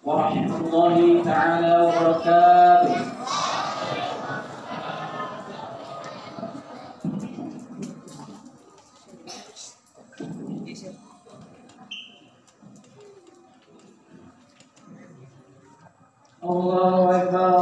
ورحمة الله تعالى وبركاته. الله أكبر.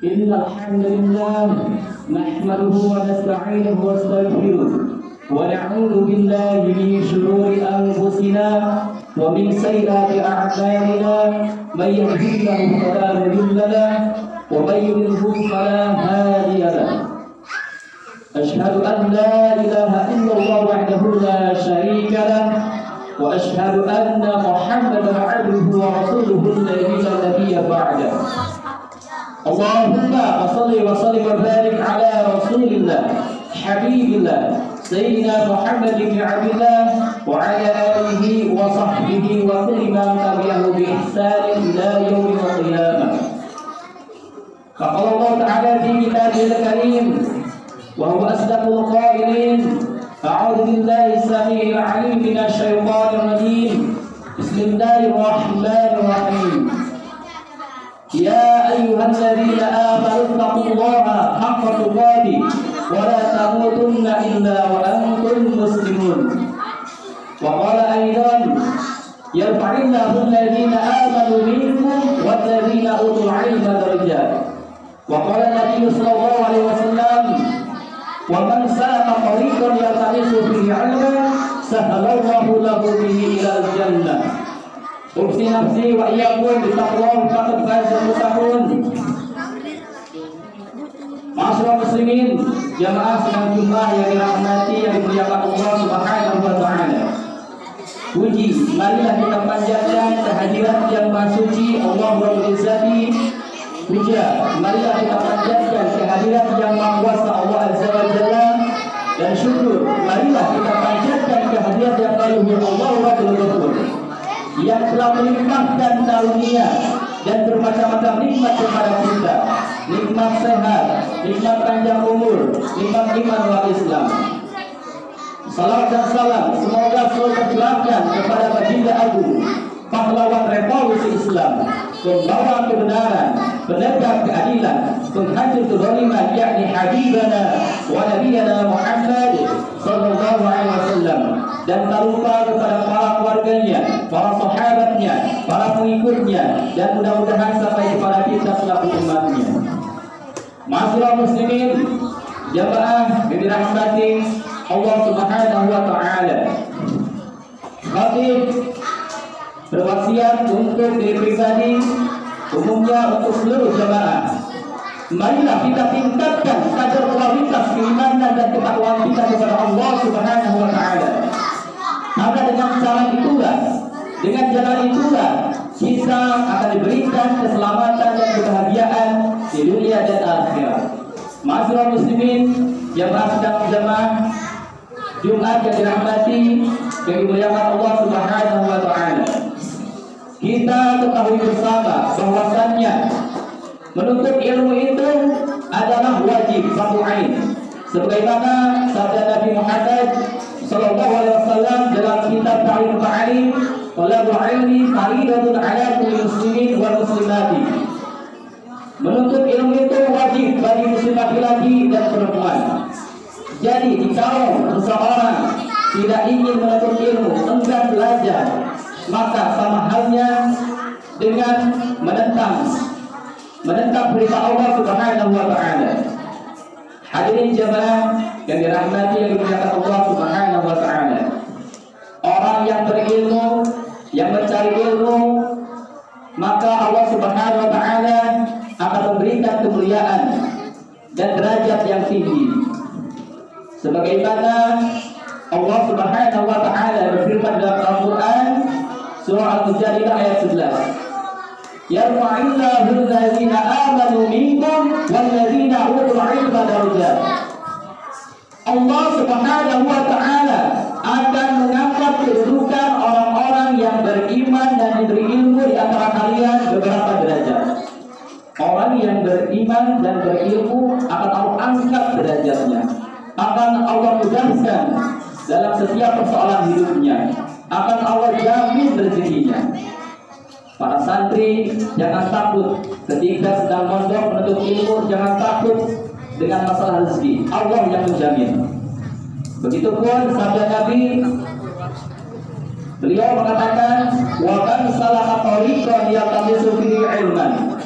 إن الحمد لله نحمده ونستعينه ونستغفره ونعوذ بالله من شرور أنفسنا ومن سيئات أعمالنا من يهده الله فلا مضل له ومن يضلل فلا هادي له أشهد أن لا إله إلا الله وحده لا شريك له وأشهد أن محمدا عبده ورسوله الذي لا نبي بعده اللهم صل وسلم وبارك على رسول الله حبيب الله سيدنا محمد بن عبد الله وعلى آله وصحبه وكل من تبعه بإحسان إلى يوم القيامة. فقال الله تعالى في كتابه الكريم وهو أصدق القائلين أعوذ بالله السميع العليم من الشيطان الرجيم بسم الله الرحمن الرحيم يا أيها الذين آمنوا اتقوا الله حق تقاته ولا تموتن إلا وأنتم مسلمون. وقال أيضا يرفع الله الذين آمنوا منكم والذين أوتوا العلم درجات. وقال النبي صلى الله عليه وسلم ومن سلك طريقا يلتمس فيه علما سهل الله له به إلى الجنة. أوصي نفسي وإياكم بتقواه فقد فاز المتقون. Masyaallah muslimin, jamaah sedang jumlah yang dirahmati yang dimuliakan Allah Subhanahu wa taala. Puji, marilah kita panjatkan kehadiran yang Maha Suci Allah Rabbul Izzati. Puja, marilah kita panjatkan kehadiran yang Maha Kuasa Allah Azza wa Jalla. Dan syukur, marilah kita panjatkan kehadiran yang Maha Allah Rabbul Ghafur, yang telah melimpahkan karunia dan bermacam-macam nikmat kepada kita. Nikmat sehat, nikmat panjang umur, nikmat iman wal Islam. Salawat dan salam semoga selalu tercurahkan kepada baginda agung, pahlawan revolusi Islam, pembawa kebenaran, penegak keadilan, penghancur kezaliman, yakni Habibana wa Nabiyana Muhammad sallallahu alaihi wasallam. Dan tak lupa kepada para keluarganya, para sahabatnya, para pengikutnya, dan mudah-mudahan sampai kepada kita selaku umatnya. Masyaallah muslimin, jamaah yang dirahmati Allah Subhanahu wa taala. Khatib berwasiat untuk diri pribadi, umumnya untuk seluruh jamaah. Marilah kita tingkatkan kadar kualitas keimanan dan ketakwaan kita kepada Allah Subhanahu wa taala. Maka dengan cara itulah, dengan jalan itulah kita akan diberikan keselamatan dan kebahagiaan di dunia dan akhirat. Masyaallah muslimin, jamaah sedang jamaah Jumat yang dirahmati yang dimuliakan Allah Subhanahu wa taala. Kita ketahui bersama bahwasannya menuntut ilmu itu adalah wajib fardu ain. Sebagaimana sabda Nabi Muhammad sallallahu alaihi wasallam dalam kitab Ta'lim Ta'alim, talabul ilmi fariidatun 'ala kulli muslimin wal muslimati. Menuntut ilmu itu wajib bagi muslim laki-laki dan perempuan. Jadi jika seseorang tidak ingin menuntut ilmu, enggan belajar, maka sama halnya dengan menentang perintah Allah Subhanahu wa taala. Hadirin jamaah yang dirahmati yang dimuliakan Allah Subhanahu wa taala. Orang yang berilmu, yang mencari ilmu, maka Allah Subhanahu wa taala akan memberikan kemuliaan dan derajat yang tinggi. Sebagaimana Allah Subhanahu wa taala berfirman dalam Al-Qur'an surah Al-Mujadilah ayat 11. Yarfa'illahu alladhina amanu minkum walladzina utul 'ilma darajat. Allah Subhanahu wa taala akan mengangkat kedudukan orang-orang yang beriman dan diberi ilmu di antara kalian beberapa derajat. Orang yang beriman dan berilmu akan Allah angkat derajatnya, akan Allah mudahkan dalam setiap persoalan hidupnya, akan Allah jamin rezekinya. Para santri jangan takut ketika sedang mondok menuntut ilmu, jangan takut dengan masalah rezeki. Allah yang menjamin. Begitupun sabda Nabi, beliau mengatakan, wa man salaka tariqan yaltamisu fihi ilman.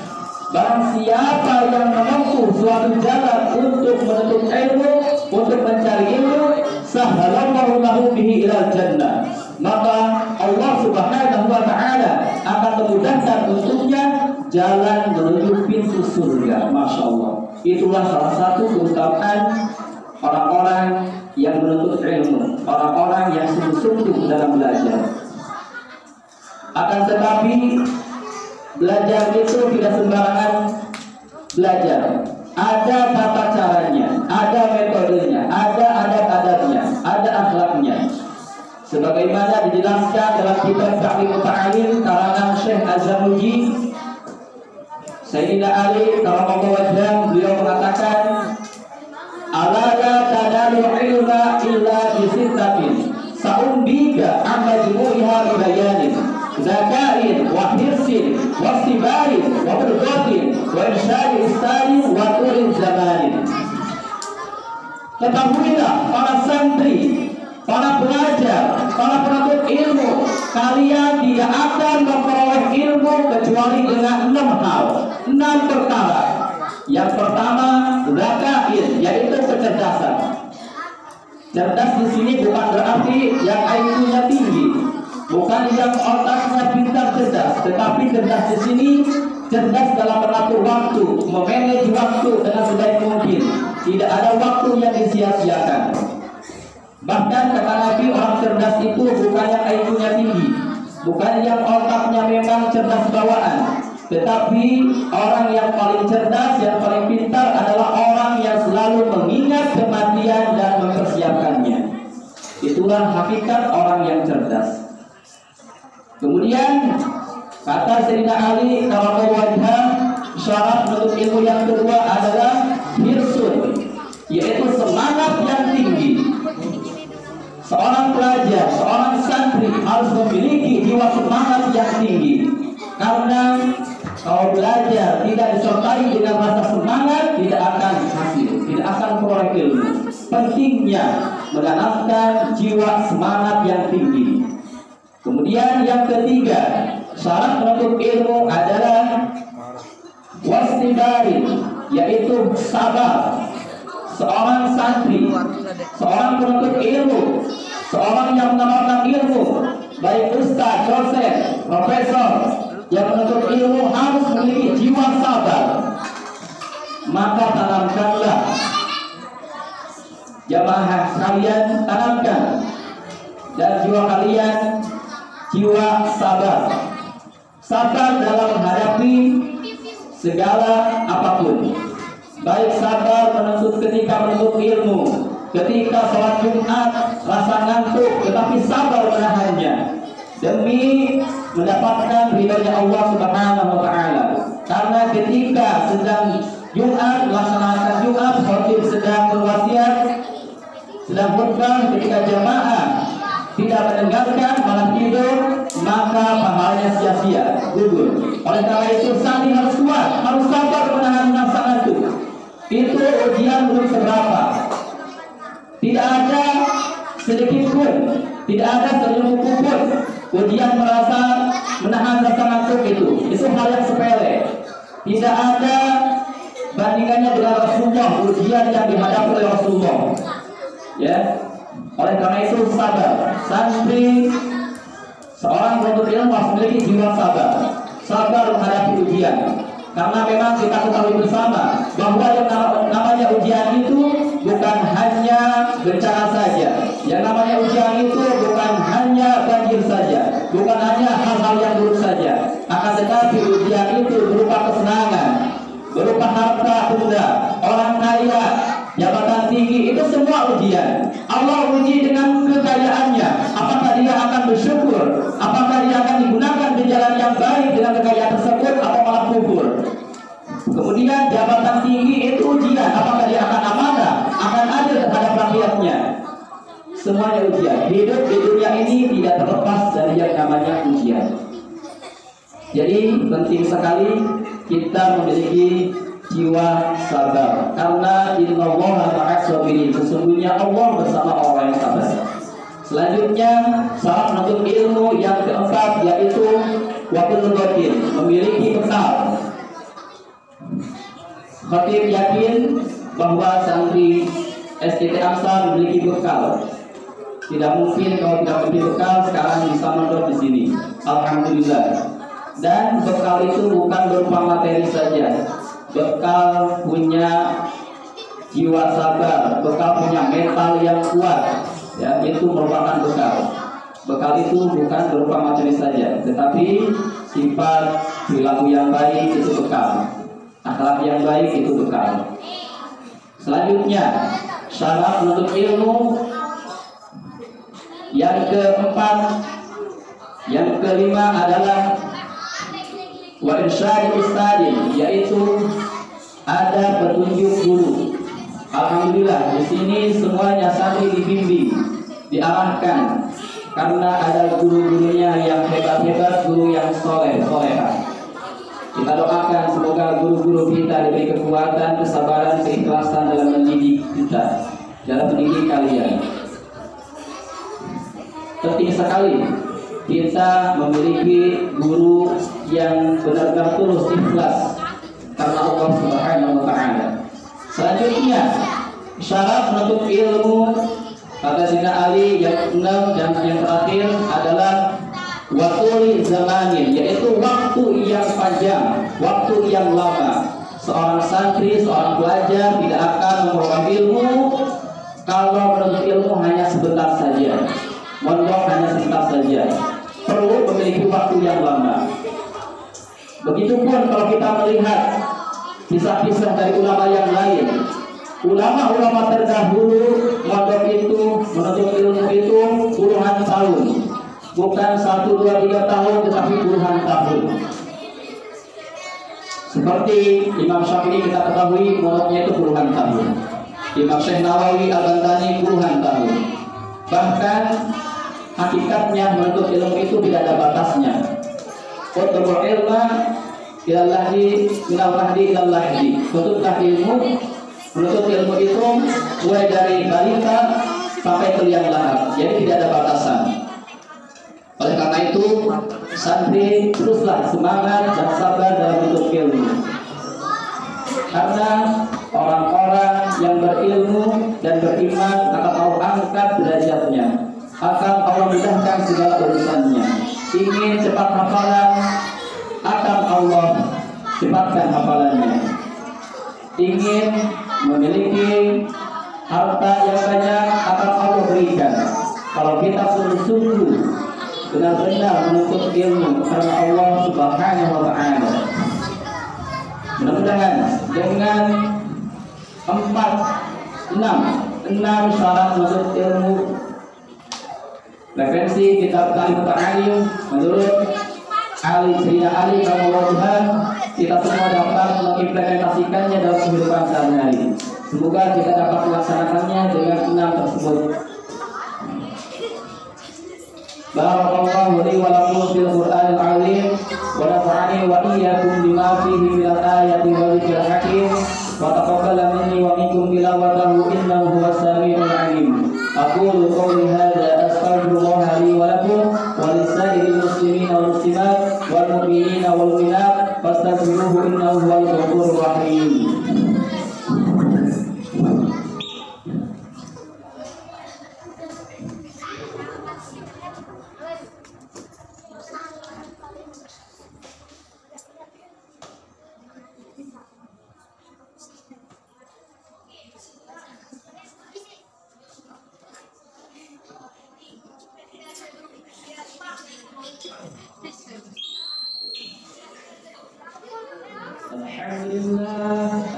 Barang siapa yang menempuh suatu jalan untuk menuntut ilmu, untuk mencari ilmu, sahhalallahu lahu bihi ilal jannah. Maka Allah Subhanahu wa taala akan memudahkan untuknya jalan menuju pintu surga. Masya Allah. Itulah salah satu keutamaan orang-orang yang menuntut ilmu, orang-orang yang sungguh-sungguh dalam belajar. Akan tetapi belajar itu tidak sembarangan belajar. Ada tata caranya, ada metodenya, ada adab-adabnya, ada akhlaknya. Sebagaimana dijelaskan dalam kitab Ta'lim Ta'alim karangan Syekh Az-Zarnuji, Sayyidina Ali karamallahu wajhah, beliau mengatakan, ala la tanalu ilma illa bisittatin sa'umbika amma jumu'iha bibayanin zakarin wa hirsin wa istibarin wa berdotin wa irsyadi istarin wa turin zamanin. Ketahuilah para santri, para pelajar, para penuntut ilmu, kalian tidak akan memperoleh ilmu kecuali dengan 6 hal, 6 perkara. Yang pertama, zakain, yaitu kecerdasan. Cerdas di sini bukan berarti yang IQ-nya tinggi, bukan yang otaknya pintar cerdas, tetapi cerdas di sini cerdas dalam mengatur waktu, memanage waktu dengan sebaik mungkin. Tidak ada waktu yang disia-siakan. Bahkan kata Nabi, orang cerdas itu bukan yang IQ-nya tinggi, bukan yang otaknya memang cerdas bawaan, tetapi orang yang paling cerdas, yang paling pintar adalah orang yang selalu mengingat kematian dan mempersiapkannya. Itulah hakikat orang yang cerdas. Kemudian kata Sayyidina Ali karramallahu wajhah, syarat menuntut ilmu yang kedua adalah hirsun, yaitu semangat yang tinggi. Seorang pelajar, seorang santri harus memiliki jiwa semangat yang tinggi. Karena kalau belajar tidak disertai dengan rasa semangat, tidak akan hasil, tidak akan peroleh ilmu. Pentingnya menanamkan jiwa semangat yang tinggi. Kemudian yang ketiga, syarat menuntut ilmu adalah wasnibari, yaitu sabar. Seorang santri, seorang penuntut ilmu, seorang yang mengamalkan ilmu, baik ustaz, dosen, profesor, yang menuntut ilmu harus memiliki jiwa sabar. Maka tanamkanlah, jamaah sekalian, tanamkan dan jiwa kalian jiwa sabar. Sabar dalam menghadapi segala apapun. Baik sabar ketika menuntut ilmu, ketika sholat Jumat rasa ngantuk, tetapi sabar menahannya demi mendapatkan ridhonya Allah Subhanahu wa taala. Karena ketika sedang Jumat, melaksanakan Jumat, khotib sedang berwasiat, sedang khutbah, ketika jamaah tidak mendengarkan, malah tidur, maka pahalanya sia-sia, gugur. Oleh karena itu santri harus kuat, harus sabar menahan rasa ngantuk. Itu ujian belum seberapa. Tidak ada sedikit pun, tidak ada senyum pun ujian merasa menahan rasa ngantuk itu. Itu hal yang sepele. Tidak ada bandingannya dengan Rasulullah, ujian yang dihadapi oleh Rasulullah. Ya. Oleh karena itu sabar. Santri, seorang penuntut ilmu harus memiliki jiwa sabar. Sabar menghadapi ujian. Karena memang kita ketahui bersama bahwa yang namanya ujian itu bukan hanya bencana saja. Yang namanya ujian itu bukan hanya banjir saja, bukan hanya hal-hal yang buruk saja. Akan tetapi ujian itu berupa kesenangan, berupa harta benda, orang kaya, jabatan tinggi, itu semua ujian. Allah uji dengan kekayaannya. Apakah dia akan bersyukur? Apakah dia akan digunakan di jalan yang baik dengan kekayaan tersebut atau malah kufur? Kemudian jabatan tinggi itu ujian. Apakah dia akan amanah, akan adil terhadap rakyatnya? Semuanya ujian. Hidup di dunia ini tidak terlepas dari yang namanya ujian. Jadi penting sekali kita memiliki jiwa sabar, karena innallaha ma'as sabirin, sesungguhnya Allah bersama orang yang sabar. Selanjutnya syarat menuntut ilmu yang keempat yaitu wakil batin, memiliki bekal. Khatib yakin bahwa santri STT Ansar memiliki bekal. Tidak mungkin kalau tidak memiliki bekal sekarang bisa mondok di sini. Alhamdulillah. Dan bekal itu bukan berupa materi saja. Bekal punya jiwa sabar, bekal punya mental yang kuat, ya, itu merupakan bekal. Bekal itu bukan berupa materi saja, tetapi sifat perilaku yang baik itu bekal, akhlak yang baik itu bekal. Selanjutnya syarat menuntut ilmu yang keempat, yang kelima adalah wa irsyadil ustadin, yaitu ada petunjuk guru. Alhamdulillah di sini semuanya santri dibimbing, diarahkan, karena ada guru-gurunya yang hebat-hebat, guru yang soleh-solehah. Kita doakan semoga guru-guru kita diberi kekuatan, kesabaran, keikhlasan dalam mendidik kita, dalam mendidik kalian. Penting sekali kita memiliki guru yang benar-benar tulus ikhlas karena Allah Subhanahu wa taala. Selanjutnya syarat menuntut ilmu kata Sayyidina Ali yang keenam dan yang terakhir adalah wa tuli zamanin, yaitu waktu yang panjang, waktu yang lama. Seorang santri, seorang pelajar tidak akan memperoleh ilmu kalau menuntut ilmu hanya sebentar saja, mondok hanya sebentar saja. Perlu memiliki waktu yang lama. Begitupun kalau kita melihat kisah-kisah dari ulama yang lain, ulama-ulama terdahulu mondok itu, menuntut ilmu itu puluhan tahun, bukan 1, 2, 3 tahun, tetapi puluhan tahun. Seperti Imam Syafi'i kita ketahui mondoknya itu puluhan tahun. Imam Syekh Nawawi Al-Bantani puluhan tahun. Bahkan hakikatnya menuntut ilmu itu tidak ada batasnya. Utlubul ilma ilal lahdi minal lahdi ilal lahdi. Menuntutlah ilmu, menuntut ilmu itu mulai dari balita sampai ke liang lahat. Jadi tidak ada batasan. Oleh karena itu, santri teruslah semangat dan sabar dalam menuntut ilmu. Karena orang-orang yang berilmu dan beriman akan Allah angkat derajatnya, akan Allah mudahkan segala urusannya. Ingin cepat hafalan, akan Allah cepatkan hafalannya. Ingin memiliki harta yang banyak, akan Allah berikan. Kalau kita sungguh-sungguh benar-benar menuntut ilmu karena Allah Subhanahu wa Ta'ala. Mudah-mudahan dengan 6 syarat menuntut ilmu, referensi kitab Ta'lim Ta'alim menurut Sayyidina Ali Rahimahullah, kita semua dapat mengimplementasikannya dalam kehidupan sehari-hari. Semoga kita dapat melaksanakannya dengan 6 tersebut. Barakallahu li wa lakum fil Qur'anil 'azim wa nafa'ani wa iyyakum bima fihi minal ayati wal dhikril hakim wa taqabbala minni wa minkum tilawatahu innahu huwas samiul 'alim. Aqulu qawli hadza astaghfirullah li wa lakum wa lisa'iril muslimin wal muslimat wal mu'minina wal mu'minat fastaghfiruhu innahu huwal ghafurur rahim.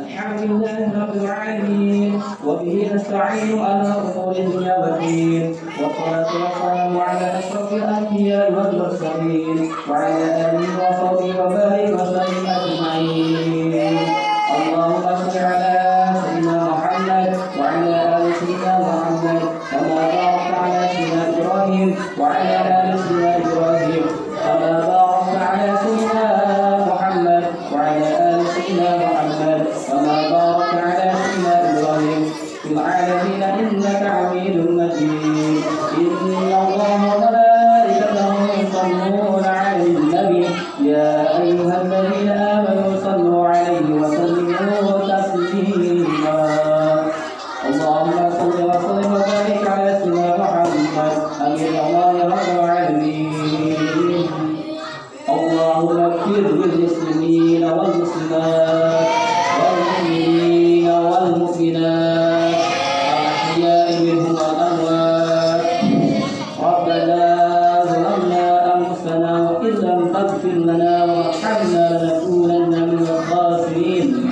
Alhamdulillah Rabbil Alamin wa bihi nasta'inu ala umuri dunya wa din wa salatu wa salamu ala asrafil anbiya wal mursalin wa ala alihi wa sahbihi wa barik wa sallim ajma'in. Allahumma shalli ala sayyidina Muhammad wa ala ali sayyidina Muhammad kama barakta ala sayyidina Ibrahim wa ala ali sayyidina Ibrahim kama barakta ala sayyidina Muhammad wa ala ali sayyidina Muhammad kama barakta ala sayyidina Ibrahim fil alamin innaka Hamidum Majid. Inna Allaha wa malaikatahu yusalluna 'alan nabi ya ayyuhalladzina amanu sallu 'alaihi wa sallimu taslima. Allahumma salli wa sallim wa barik 'ala sayyidina Muhammad amin ya Allah ya rabbal alamin. Allahumma ighfir lil muslimina wal muslimat wal mu'minina wal mu'minat al-ahya'i minhum wal amwat. Rabbana zalamna anfusana wa in lam taghfir lana warhamna lanakunanna minal khasirin.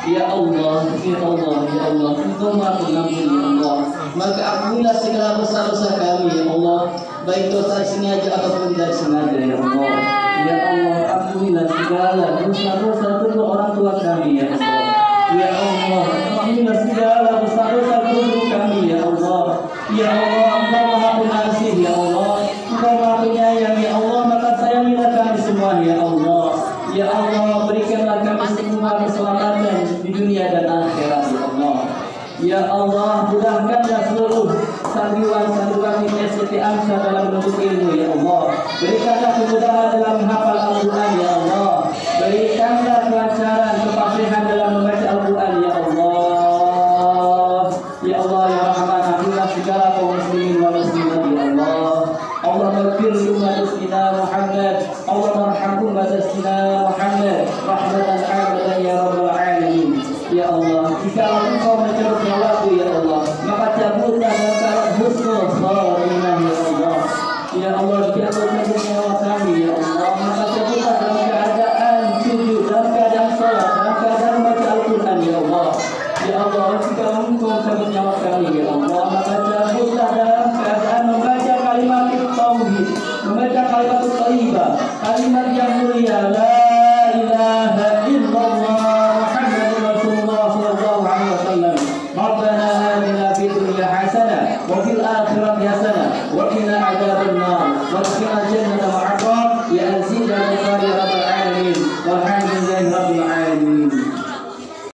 Ya Allah, ya Allah, ya Allah, Engkau Maha Pengampun ya Allah. Maka ampunilah segala dosa-dosa kami ya Allah, baik dosa sengaja ataupun tidak sengaja ya Allah. Ya Allah, ampunilah segala dosa-dosa kedua orang tua kami ya Allah. Ya Allah, ampunilah segala dosa-dosa kedua kami ya Allah. Ya Allah, Engkau Maha Pengasih ya Allah, Engkau Maha Penyayang ya Allah, maka sayangilah kami semua ya Allah. Ya Allah, berikanlah kami semua keselamatan di dunia dan akhirat ya Allah. Ya Allah, mudahkanlah seluruh sandiwan-sandiwan di SCT Amsa dalam menuntut ilmu ya Allah. Berikanlah kemudahan dalam menghafal Al-Quran ya Allah. Berikanlah kelancaran, kefasihan dalam membaca Al-Quran ya Allah. Ya Allah ya Rahman, ampunilah segala kaum muslimin wal muslimat ya Allah. Allah maghfir li umat muslimina mencabut nyawaku ya Allah, maka cabutlah dalam keadaan husnul khatimah ya Allah. Ya Allah, jika Engkau cabut nyawa kami ya Allah, maka cabutlah dalam keadaan sujud, dalam keadaan salat, dalam keadaan membaca Al-Quran ya Allah. Ya Allah, jika Engkau cabut nyawa kami ya Allah, maka cabutlah dalam keadaan membaca kalimat tauhid, membaca kalimat thayyibah, kalimat yang mulia la